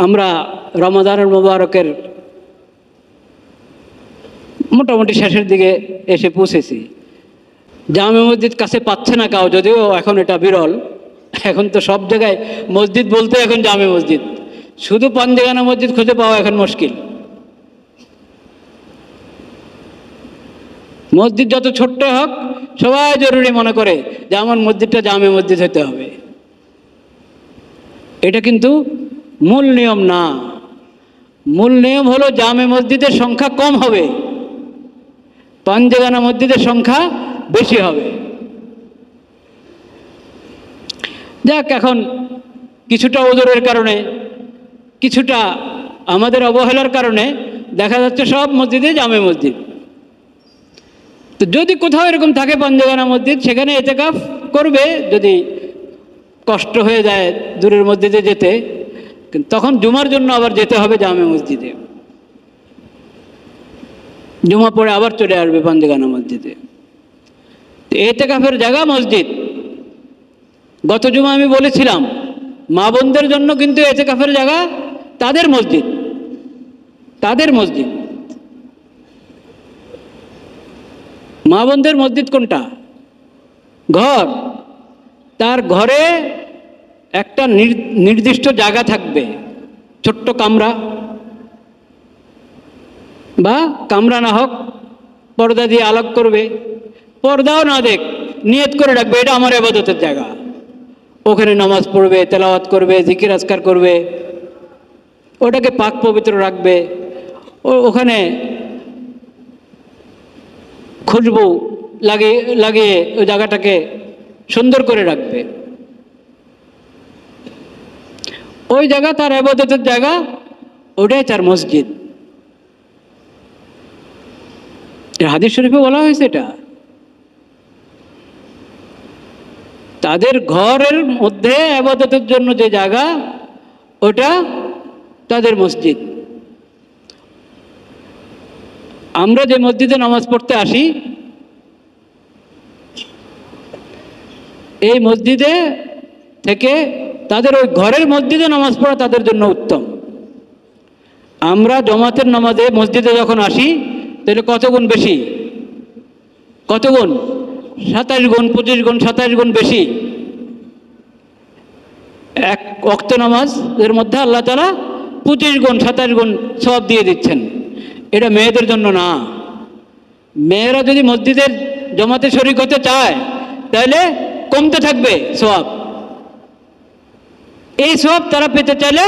আমরা রমাদানুল মুবারকের মোটামুটি শেষের দিকে এসে পৌঁছেছি। জামে মসজিদ কাছে পাচ্ছে না কাউ, যদিও এখন এটা বিরল। এখন তো সব জায়গায় মসজিদ বলতে এখন জামে মসজিদ, শুধু পাঞ্জেগানা মসজিদ খুঁজে পাওয়া এখন মুশকিল। মসজিদ যত ছোট্ট হোক সবাই জরুরি মনে করে যে আমার মসজিদটা জামে মসজিদ হতে হবে। এটা কিন্তু মূল নিয়ম না। মূল নিয়ম হলো জামে মসজিদের সংখ্যা কম হবে, পাঞ্জেগানা মসজিদের সংখ্যা বেশি হবে। যাক, এখন কিছুটা ওজোরের কারণে, কিছুটা আমাদের অবহেলার কারণে দেখা যাচ্ছে সব মসজিদে জামে মসজিদ। তো যদি কোথাও এরকম থাকে পাঞ্জেগানা মসজিদ, সেখানে এতেকাফ করবে। যদি কষ্ট হয়ে যায় দূরের মসজিদে যেতে, তখন জুমার জন্য আবার যেতে হবে জামে মসজিদে। জুমা পড়ে আবার চলে আসবে পাঞ্জেগানা মসজিদে। তো এতেকাফের জায়গা মসজিদ। গত জুমা আমি বলেছিলাম, মা বোনদের জন্য কিন্তু এতেকাফের জায়গা তাদের মসজিদ, তাদের মসজিদ। মা বোনদের মসজিদ কোনটা? ঘর। তার ঘরে একটা নির্দিষ্ট জায়গা থাকবে, ছোট্ট কামরা, বা কামরা না হোক পর্দা দিয়ে আলোক করবে, পর্দাও না দেখ, নিয়ত করে রাখবে এটা আমার ইবাদতের জায়গা। ওখানে নামাজ পড়বে, তেলাওয়াত করবে, জিকির আজকার করবে, ওটাকে পাক পবিত্র রাখবে। ওখানে খুশবু লাগিয়ে ওই জায়গাটাকে সুন্দর করে রাখবে। ওই জায়গা তার ইবাদতের জায়গা, ওটাই তার মসজিদ। হাদিস শরীফে বলা হয়েছে এটা। তাদের ঘরের মধ্যে ইবাদতের জন্য যে জায়গা, ওটা তাদের মসজিদ। আমরা যে মসজিদে নামাজ পড়তে আসি, এই মসজিদে থেকে তাদের ওই ঘরের মসজিদে নামাজ পড়া তাদের জন্য উত্তম। আমরা জমাতের নামাজে মসজিদে যখন আসি, তাহলে কত গুণ বেশি? কত গুণ? 27 গুণ, 25 গুণ, 27 গুণ বেশি। এক ওয়াক্ত নামাজের মধ্যে আল্লাহ তাআলা 25 গুণ, 27 গুণ সওয়াব দিয়ে দিচ্ছেন। এটা মেয়েদের জন্য না। মেয়েরা যদি মসজিদের জমাতে শরীক হতে চায়, তাহলে কমতে থাকবে সওয়াব। এই সওয়াব তারা পেতে চাইলে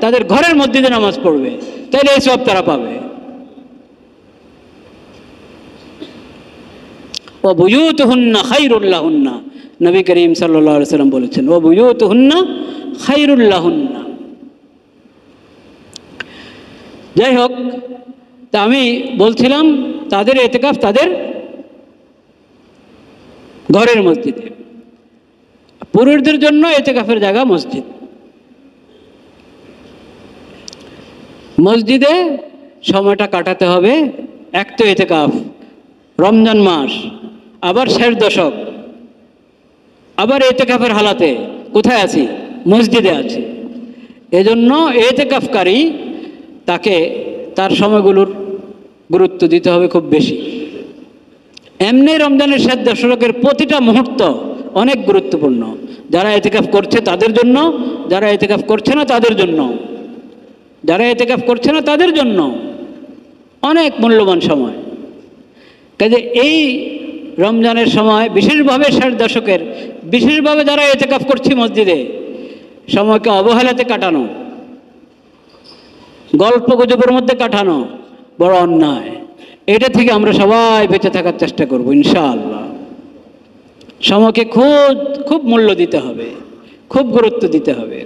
তাদের ঘরের মসজিদে নামাজ পড়বে, তাহলে এই সওয়াব তারা পাবে। ওয়া বুয়ুতুহুন্না খায়রুল লাহুন্না, নবী করিম সাল্লাল্লাহু আলাইহি ওয়াসাল্লাম বলেছেন, ওয়া বুয়ুতুহুন্না খায়রুল লাহুন্না। যাই হোক, তা আমি বলছিলাম তাদের ইতিকাফ তাদের ঘরের মসজিদে। পুরুষদের জন্য ইতিকাফের জায়গা মসজিদ। মসজিদে সময়টা কাটাতে হবে। এক তো ইতিকাফ, রমজান মাস, আবার শেষ দশক, আবার ইতিকাফের হালাতে কোথায় আছি? মসজিদে আছি। এজন্য ইতিকাফকারী তাকে তার সময়গুলোর গুরুত্ব দিতে হবে খুব বেশি। এমনি রমজানের শেষ দশকের প্রতিটা মুহূর্ত অনেক গুরুত্বপূর্ণ। যারা ইতিকাফ করছে তাদের জন্য, যারা ইতিকাফ করছে না তাদের জন্য, যারা ইতিকাফ করছে না তাদের জন্য অনেক মূল্যবান সময়। কাজে এই রমজানের সময় বিশেষভাবে শেষ দশকের, বিশেষভাবে যারা ইতিকাফ করছি মসজিদে, সময়কে অবহেলাতে কাটানো, গল্প গুজবের মধ্যে কাটানো বড় অন্যায়। এটা থেকে আমরা সবাই বেঁচে থাকার চেষ্টা করব ইনশাআল্লাহ। সময়কে খুব মূল্য দিতে হবে, খুব গুরুত্ব দিতে হবে।